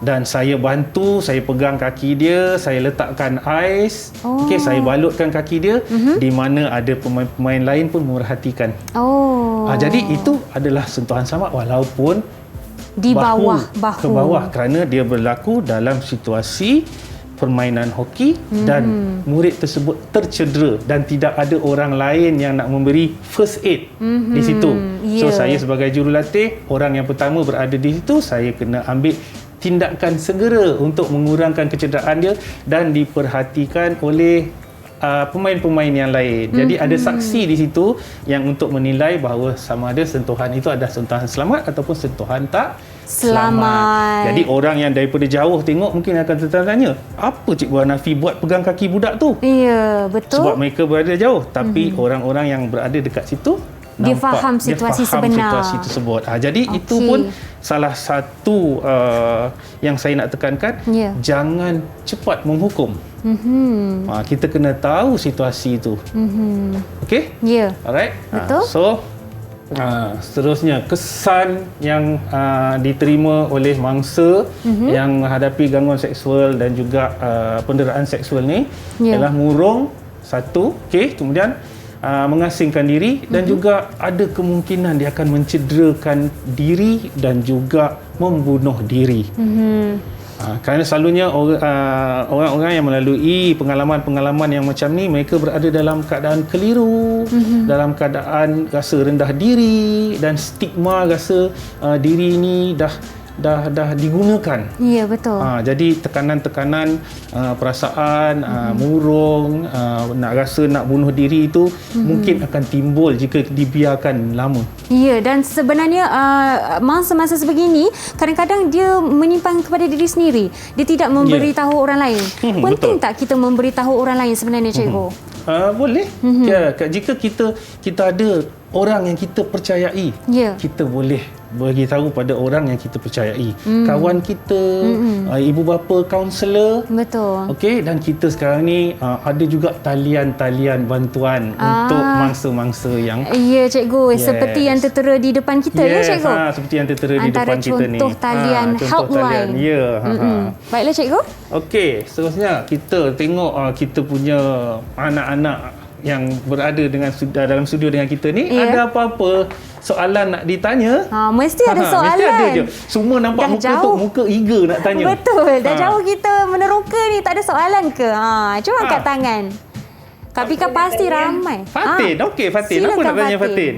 S2: Dan saya bantu, saya pegang kaki dia, saya letakkan ais. Okey, saya balutkan kaki dia, di mana ada pemain-pemain lain pun memerhatikan. Jadi itu adalah sentuhan selamat walaupun
S1: di bawah bahu.
S2: Ke bawah, kerana dia berlaku dalam situasi permainan hoki dan murid tersebut tercedera dan tidak ada orang lain yang nak memberi first aid di situ. So saya sebagai jurulatih, orang yang pertama berada di situ, saya kena ambil tindakan segera untuk mengurangkan kecederaan dia dan diperhatikan oleh pemain-pemain yang lain. Jadi ada saksi di situ yang untuk menilai bahawa sama ada sentuhan itu adalah sentuhan selamat ataupun sentuhan tak selamat. Jadi orang yang daripada jauh tengok mungkin akan tertanya, apa Cikgu Hanafi buat pegang kaki budak tu?
S1: Ya, betul.
S2: Sebab mereka berada jauh. Tapi orang-orang yang berada dekat situ
S1: dia faham situasi sebenar.
S2: Situasi tersebut. Jadi itu pun salah satu yang saya nak tekankan, jangan cepat menghukum. Kita kena tahu situasi itu. Okey?
S1: Ya.
S2: Alright.
S1: Betul.
S2: So seterusnya, kesan yang diterima oleh mangsa yang menghadapi gangguan seksual dan juga penderaan seksual ni ialah murung, satu, kemudian mengasingkan diri dan juga ada kemungkinan dia akan mencederakan diri dan juga membunuh diri. Kerana selalunya orang-orang yang melalui pengalaman-pengalaman yang macam ni, mereka berada dalam keadaan keliru, dalam keadaan rasa rendah diri dan stigma rasa diri ni dah digunakan.
S1: Ya, betul.
S2: Jadi tekanan-tekanan perasaan, murung, nak rasa nak bunuh diri itu mungkin akan timbul jika dibiarkan lama.
S1: Ya, dan sebenarnya masa-masa sebegini kadang-kadang dia menyimpan kepada diri sendiri. Dia tidak memberitahu orang lain. Penting tak kita memberitahu orang lain sebenarnya, cikgu?
S2: Boleh. Jika kita ada orang yang kita percayai. Kita boleh bagi tahu pada orang yang kita percayai. Kawan kita, ibu bapa, kaunselor.
S1: Betul.
S2: Okey, dan kita sekarang ni ada juga talian-talian bantuan untuk mangsa-mangsa yang
S1: ya cikgu, seperti yang tertera di depan kita ya cikgu.
S2: Seperti yang tertera di depan kita ni.
S1: Contoh talian helpline.
S2: Ya.
S1: Baiklah cikgu.
S2: Okey, seterusnya kita tengok kita punya anak-anak yang berada dalam studio dengan kita ni, ada apa-apa soalan nak ditanya?
S1: Mesti ada soalan.
S2: Mesti ada je. Semua nampak muka eager nak tanya.
S1: Betul. Dah jauh kita meneroka ni, tak ada soalan ke? Cuba angkat tangan. Kak Pika pasti ramai.
S2: Fatin, okey Fatin. Apa nak tanya Fatin?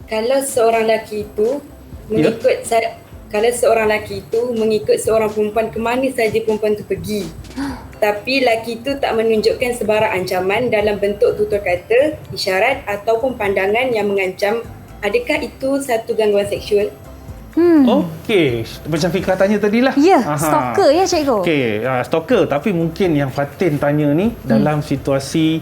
S5: Kalau seorang lelaki itu mengikut seorang perempuan ke mana saja perempuan itu pergi, tapi lelaki itu tak menunjukkan sebarang ancaman dalam bentuk tutur kata, isyarat ataupun pandangan yang mengancam, adakah itu satu gangguan seksual?
S2: Okey, macam Fika tanya tadilah.
S1: Ya, stalker ya cikgu.
S2: Okey, stalker, tapi mungkin yang Fatin tanya ni dalam situasi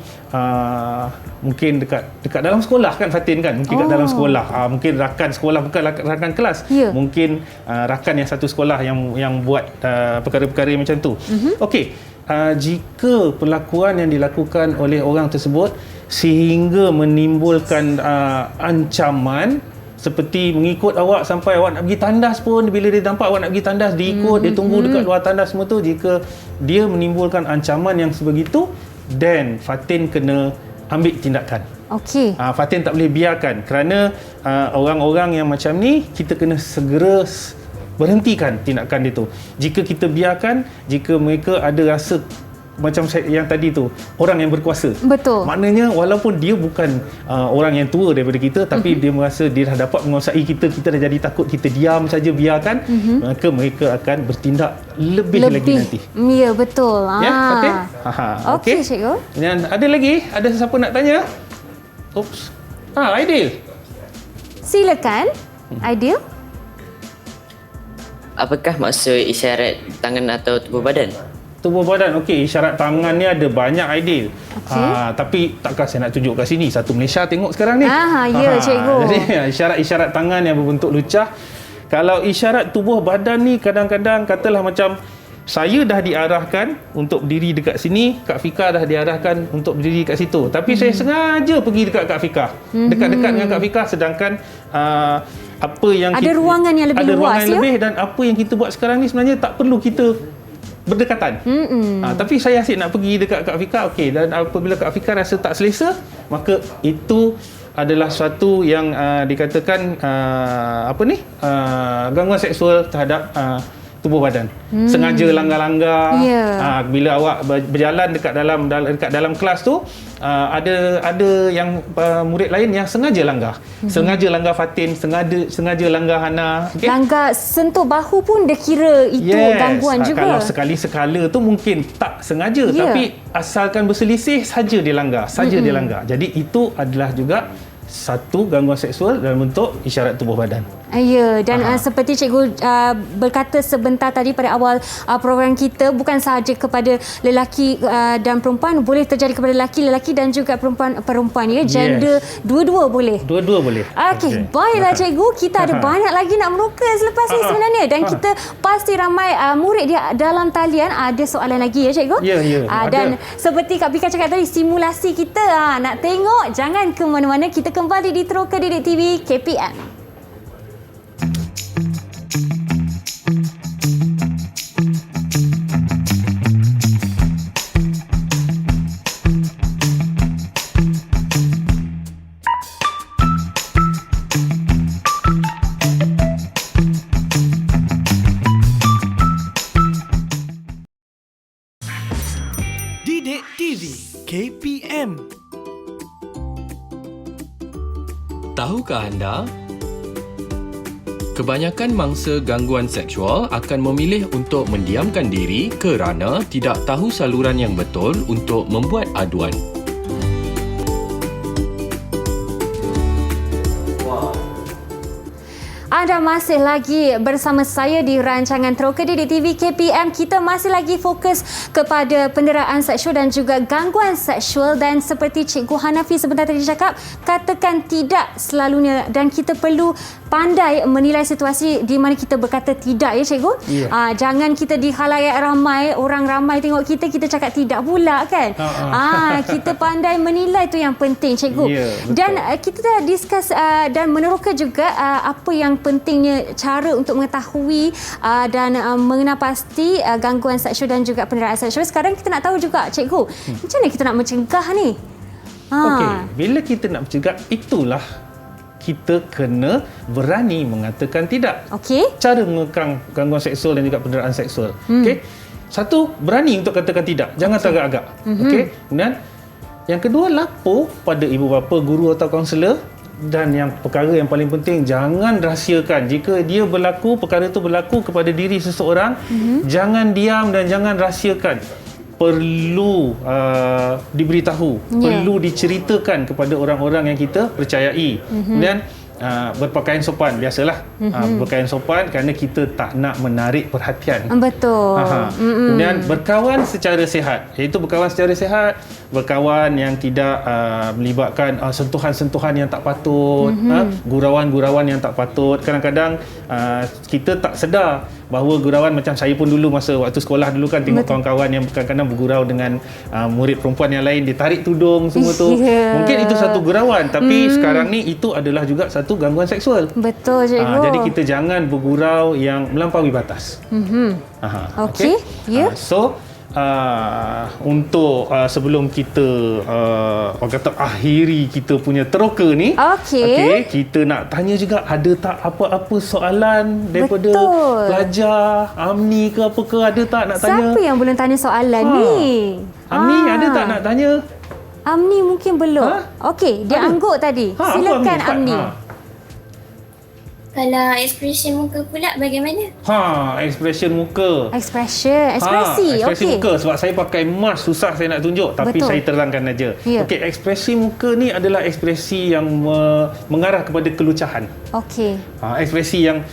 S2: mungkin dekat dalam sekolah kan Fatin kan? Mungkin kat dalam sekolah. Mungkin rakan sekolah, bukan rakan kelas. Mungkin rakan yang satu sekolah yang buat perkara-perkara macam tu. Okey, jika perlakuan yang dilakukan oleh orang tersebut sehingga menimbulkan ancaman, seperti mengikut awak sampai awak nak pergi tandas pun, bila dia nampak awak nak pergi tandas, diikut, dia tunggu dekat luar tandas semua tu, jika dia menimbulkan ancaman yang sebegitu, then Fatin kena ambil tindakan. Okey. Fatin tak boleh biarkan, kerana orang-orang yang macam ni kita kena segera berhentikan tindakan dia tu. Jika kita biarkan, jika mereka ada rasa macam yang tadi tu, orang yang berkuasa. Betul. Maknanya walaupun dia bukan orang yang tua daripada kita, tapi dia merasa dia dah dapat menguasai kita dah jadi takut, kita diam saja biarkan, maka mereka akan bertindak lebih lagi nanti. Ya, betul. Ya, Fatin? Okey, cikgu. Dan ada lagi? Ada sesiapa nak tanya? Oops. Aidil. Silakan. Aidil.
S8: Apakah maksud isyarat tangan atau tubuh badan?
S2: Tubuh badan, okey, isyarat tangan ni ada banyak Aidil. Tapi takkan saya nak tunjuk kat sini, satu Malaysia tengok sekarang ni.
S1: Ya cikgu.
S2: Jadi isyarat-isyarat tangan yang berbentuk lucah. Kalau isyarat tubuh badan ni kadang-kadang katalah macam saya dah diarahkan untuk berdiri dekat sini, Kak Fika dah diarahkan untuk berdiri kat situ. Tapi saya sengaja pergi dekat Kak Fika. Dekat-dekat dengan Kak Fika, sedangkan apa yang
S1: ada ruangan yang lebih luas,
S2: lebih, dan apa yang kita buat sekarang ni sebenarnya tak perlu kita berdekatan. Tapi saya asyik nak pergi dekat Kak Fika, okey, dan apabila Kak Fika rasa tak selesa, maka itu adalah suatu yang dikatakan gangguan seksual terhadap tubuh badan. Sengaja langgar-langgar. Bila awak berjalan dekat dalam kelas tu, ada yang murid lain yang sengaja langgar. Sengaja langgar Fatin, sengaja langgar Hana. Okay? Langgar sentuh bahu pun dia kira itu gangguan juga. Kalau sekali-sekala tu mungkin tak sengaja, tapi asalkan berselisih saja dia langgar, dia langgar. Jadi itu adalah juga satu gangguan seksual dalam bentuk isyarat tubuh badan. Ya, dan seperti cikgu berkata sebentar tadi pada awal program kita, bukan sahaja kepada lelaki dan perempuan, boleh terjadi kepada lelaki dan juga perempuan ya, gender dua-dua boleh. Dua-dua boleh. Okey, baiklah cikgu, kita ada banyak lagi nak meroka selepas ni sebenarnya, dan kita pasti ramai murid dia dalam talian. Ada soalan lagi ya cikgu? Ya. Dan seperti Kak Pika cakap tadi, simulasi kita nak tengok, jangan ke mana-mana, kita kembali di Teroka Didik TV KPM.
S3: Didik TV KPM.
S9: Tahukah anda? Kebanyakan mangsa gangguan seksual akan memilih untuk mendiamkan diri kerana tidak tahu saluran yang betul untuk membuat aduan.
S1: anda masih lagi bersama saya di rancangan Teroka Didik TV KPM. Kita masih lagi fokus kepada penderaan seksual dan juga gangguan seksual, dan seperti Cikgu Hanafi sebentar tadi cakap, katakan tidak selalunya dan kita perlu pandai menilai situasi di mana kita berkata tidak, ya Cikgu? Jangan kita di khalayak ramai, orang ramai tengok kita cakap tidak pula kan? Kita pandai menilai, tu yang penting Cikgu. Dan kita dah discuss dan meneroka juga apa yang pentingnya cara untuk mengetahui dan mengenal pasti gangguan seksual dan juga penderaan seksual. Sekarang kita nak tahu juga Cikgu, macam mana kita nak mencegah ni?
S2: Okey, bila kita nak mencegah, itulah kita kena berani mengatakan tidak.
S1: Okey.
S2: Cara mengekang gangguan seksual dan juga penderaan seksual. Okey. Satu, berani untuk katakan tidak. Jangan teragak-agak. Okey. Kemudian yang kedua, lapor pada ibu bapa, guru atau kaunselor. Dan yang perkara yang paling penting, jangan rahsiakan. Jika dia berlaku, perkara itu berlaku kepada diri seseorang, jangan diam dan jangan rahsiakan. Perlu diberitahu, perlu diceritakan kepada orang-orang yang kita percayai. Kemudian berpakaian sopan, biasalah. Berpakaian sopan kerana kita tak nak menarik perhatian.
S1: Betul.
S2: Kemudian berkawan secara sihat, iaitu berkawan secara sihat, berkawan yang tidak melibatkan sentuhan-sentuhan yang tak patut, gurauan-gurauan yang tak patut. Kadang-kadang kita tak sedar bahawa gurauan, macam saya pun dulu masa waktu sekolah dulu kan, tengok kawan-kawan yang kadang-kadang bergurau dengan murid perempuan yang lain, dia tarik tudung semua tu. Mungkin itu satu gurauan, tapi sekarang ni itu adalah juga satu gangguan seksual.
S1: Betul Cikgu.
S2: Jadi kita jangan bergurau yang melampaui batas.
S1: Okey.
S2: So untuk sebelum kita orang kata akhiri kita punya teroka ni, kita nak tanya juga, ada tak apa-apa soalan daripada pelajar Amni ke apa ke, ada tak nak tanya?
S1: Siapa yang belum tanya soalan ni?
S2: Amni ada tak nak tanya?
S1: Amni mungkin belum. Okey, dia angguk tadi. Silakan Amni.
S6: Kalau ekspresi muka pula bagaimana?
S2: Ekspresi muka.
S1: Ekspresi
S2: muka. Sebab saya pakai mask, susah saya nak tunjuk, tapi saya terangkan aja. Okey, ekspresi muka ni adalah ekspresi yang mengarah kepada kelucahan.
S1: Okey.
S2: Ekspresi yang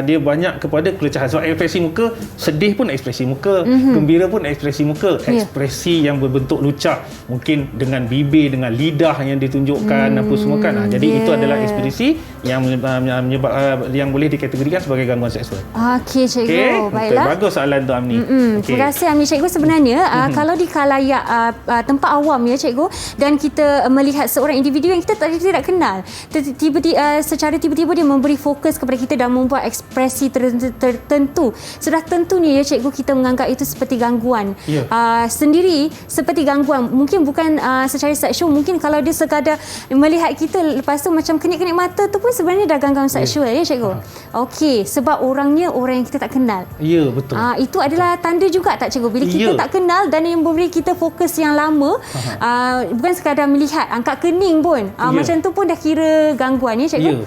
S2: dia banyak kepada kelucahan. Sebab ekspresi muka, sedih pun ekspresi muka, gembira pun ekspresi muka. Ekspresi yang berbentuk lucah, mungkin dengan bibir, dengan lidah yang ditunjukkan, apa semua kan. Jadi itu adalah ekspresi yang menyebabkan yang boleh dikategorikan sebagai gangguan seksual.
S1: Okey Cikgu, baiklah.
S2: Bagus soalan tu Amni.
S1: Terima kasih Amni. Cikgu, sebenarnya kalau di khalayak tempat awam ya Cikgu, dan kita melihat seorang individu yang kita tidak kenal, secara tiba-tiba dia memberi fokus kepada kita dan membuat ekspresi tertentu, sudah tentunya ya Cikgu, kita menganggap itu seperti gangguan. Sendiri seperti gangguan, mungkin bukan secara seksual, mungkin kalau dia sekadar melihat kita lepas tu macam kenip-kenip mata tu pun sebenarnya dah gangguan seksual. Ya Cikgu. Okey, sebab orangnya orang yang kita tak kenal.
S2: Ya, betul.
S1: Itu adalah tanda juga tak Cikgu, bila kita tak kenal dan yang memberi kita fokus yang lama, bukan sekadar melihat, angkat kening pun, macam tu pun dah kira gangguan ya Cikgu.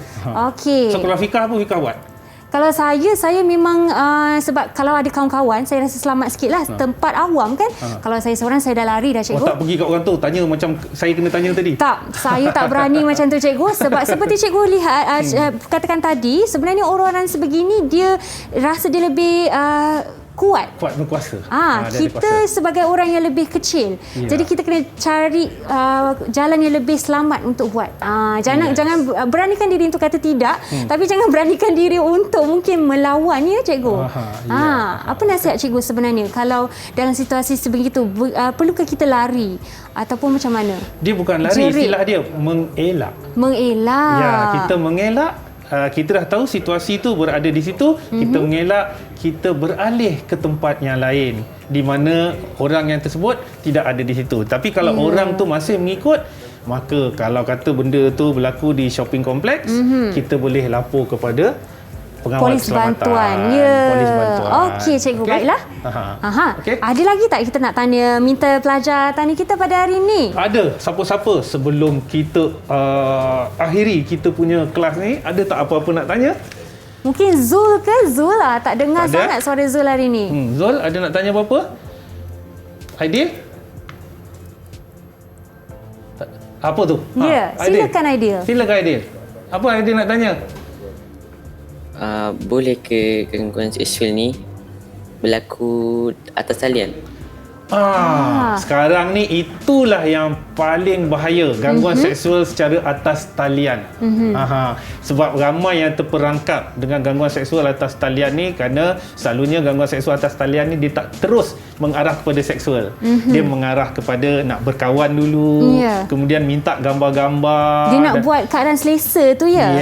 S1: Okey.
S2: So kalau Fika, apa Fika buat?
S1: Kalau saya memang sebab kalau ada kawan-kawan, saya rasa selamat sikit lah. Tempat awam kan, kalau saya seorang, saya dah lari dah Cikgu.
S2: Tak pergi kat orang tu, tanya macam saya kena tanya tadi?
S1: Tak, saya tak berani macam tu Cikgu. Sebab seperti Cikgu lihat, katakan tadi, sebenarnya orang-orang sebegini, dia rasa dia lebih kuat
S2: berkuasa.
S1: Kita sebagai orang yang lebih kecil, jadi kita kena cari jalan yang lebih selamat untuk buat. Jangan beranikan diri untuk kata tidak, tapi jangan beranikan diri untuk mungkin melawan ya Cikgu. Apa nasihat Cikgu sebenarnya kalau dalam situasi sebegitu, perlukah kita lari ataupun macam mana?
S2: Dia bukan lari, istilah dia mengelak. Kita mengelak. Kita dah tahu situasi itu berada di situ, kita mengelak, kita beralih ke tempat yang lain di mana orang yang tersebut tidak ada di situ. Tapi kalau orang tu masih mengikut, maka kalau kata benda tu berlaku di shopping kompleks, kita boleh lapor kepada pengawal
S1: Polis
S2: keselamatan.
S1: bantuan.
S2: Polis bantuan.
S1: Okey Cikgu, baiklah.
S2: Okay.
S1: Ada lagi tak kita nak tanya, minta pelajar tanya kita pada hari ini?
S2: Ada. Siapa-siapa sebelum kita akhiri kita punya kelas ni, ada tak apa-apa nak tanya?
S1: Mungkin Zul ke? Zul lah. Tak dengar sangat suara Zul hari ni.
S2: Zul, ada nak tanya apa-apa? Aidil? Apa tu?
S1: Ya, silakan Aidil.
S2: Silakan Aidil. Apa Aidil nak tanya?
S8: Boleh ke gangguan seksual ni berlaku atas talian?
S2: Sekarang ni itulah yang paling bahaya, gangguan seksual secara atas talian. Sebab ramai yang terperangkap dengan gangguan seksual atas talian ni kerana selalunya gangguan seksual atas talian ni dia tak terus mengarah kepada seksual. Dia mengarah kepada nak berkawan dulu, kemudian minta gambar-gambar.
S1: Dia nak buat keadaan selesa tu ya.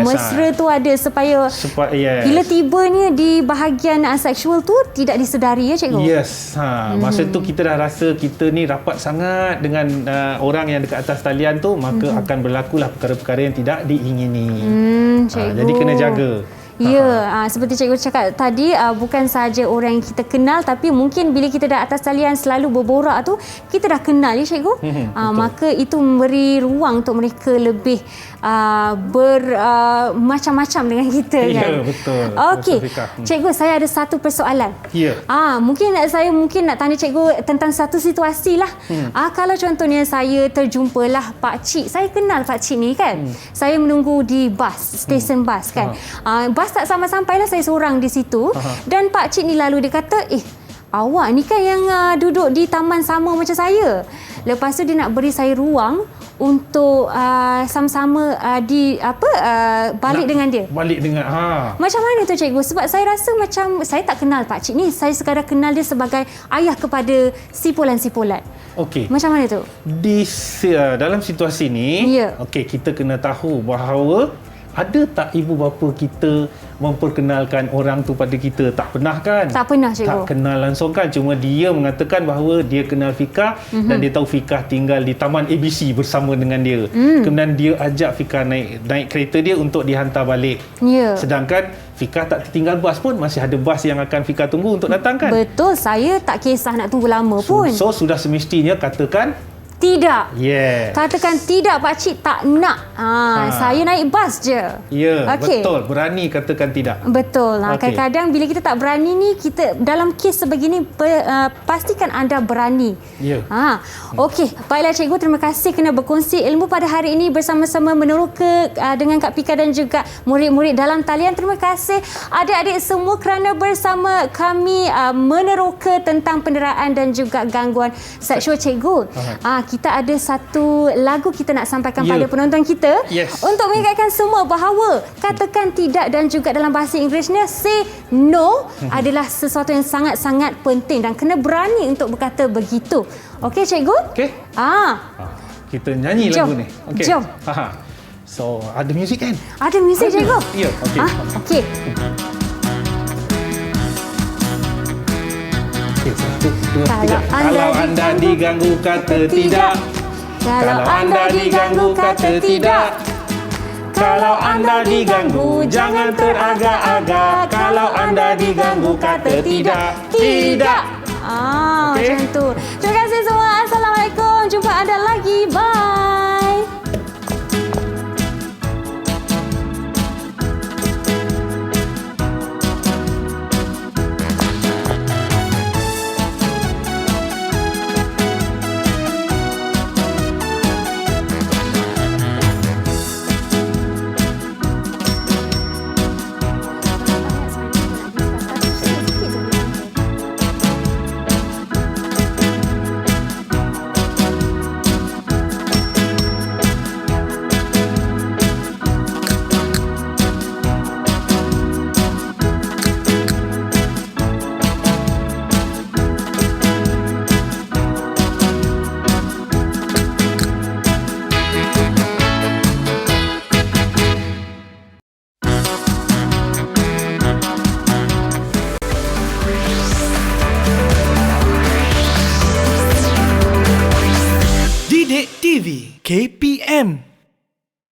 S1: Mesra tu ada supaya bila tibanya di bahagian seksual tu tidak disedari ya cikgu.
S2: Masa tu kita dah rasa kita ni rapat sangat dengan orang yang dekat atas talian tu, maka akan berlakulah perkara-perkara yang tidak diingini. Jadi kena jaga.
S1: Seperti cikgu cakap tadi, bukan sahaja orang yang kita kenal, tapi mungkin bila kita dah atas talian selalu berborak tu, kita dah kenal ya cikgu. Maka itu memberi ruang untuk mereka lebih bermacam-macam dengan kita kan.
S2: Ya, betul.
S1: Okey. Cikgu, saya ada satu persoalan. Mungkin nak tanya cikgu tentang satu situasi lah. Kalau contohnya saya terjumpalah Pak Cik, saya kenal Pak Cik ni kan. Saya menunggu di bas, stesen bas kan. Bas tak sampai-sampailah, saya seorang di situ. Dan Pak Cik ni lalu dia kata, awak ni kan yang duduk di taman sama macam saya. Lepas tu dia nak beri saya ruang untuk sama-sama balik dengan dia. Macam mana tu cikgu? Sebab saya rasa macam saya tak kenal Pak Cik ni. Saya sekadar kenal dia sebagai ayah kepada sipolan-sipolan.
S2: Okey.
S1: Macam mana tu?
S2: Dalam situasi ni, kita kena tahu bahawa ada tak ibu bapa kita memperkenalkan orang tu pada kita? Tak pernah kan?
S1: Tak pernah cikgu.
S2: Tak kenal langsung kan? Cuma dia mengatakan bahawa dia kenal Fika dan dia tahu Fika tinggal di Taman ABC bersama dengan dia. Kemudian dia ajak Fika naik kereta dia untuk dihantar balik. Sedangkan Fika tak tertinggal bas pun, masih ada bas yang akan Fika tunggu untuk datang kan?
S1: Betul, saya tak kisah nak tunggu lama pun.
S2: So sudah semestinya katakan
S1: tidak. Katakan tidak Pak Cik, tak nak. Saya naik bas je.
S2: Betul. Berani katakan tidak.
S1: Betul. Kadang-kadang bila kita tak berani ni, kita dalam kes sebegini pastikan anda berani. Okey. Baiklah cikgu, terima kasih kerana berkongsi ilmu pada hari ini bersama-sama meneroka dengan Kak Pika dan juga murid-murid dalam talian. Terima kasih adik-adik semua kerana bersama kami meneroka tentang penderaan dan juga gangguan seksual cikgu. Kita ada satu lagu kita nak sampaikan pada penonton kita untuk mengingatkan semua bahawa katakan tidak dan juga dalam bahasa Inggerisnya say no adalah sesuatu yang sangat-sangat penting dan kena berani untuk berkata begitu. Okey cikgu?
S2: Okey. Kita nyanyi lagu ni.
S1: Jom.
S2: So, ada muzik kan?
S1: Ada muzik cikgu?
S2: Ya, okey.
S1: Okey.
S2: Kalau anda diganggu kata tidak.
S1: Kalau anda diganggu kata tidak.
S2: Kalau anda diganggu jangan teragak-agak. Kalau anda diganggu kata tidak. Tidak.
S1: Macam tu. Terima kasih semua. Assalamualaikum. Jumpa anda lagi. Bye.
S3: Didik TV KPM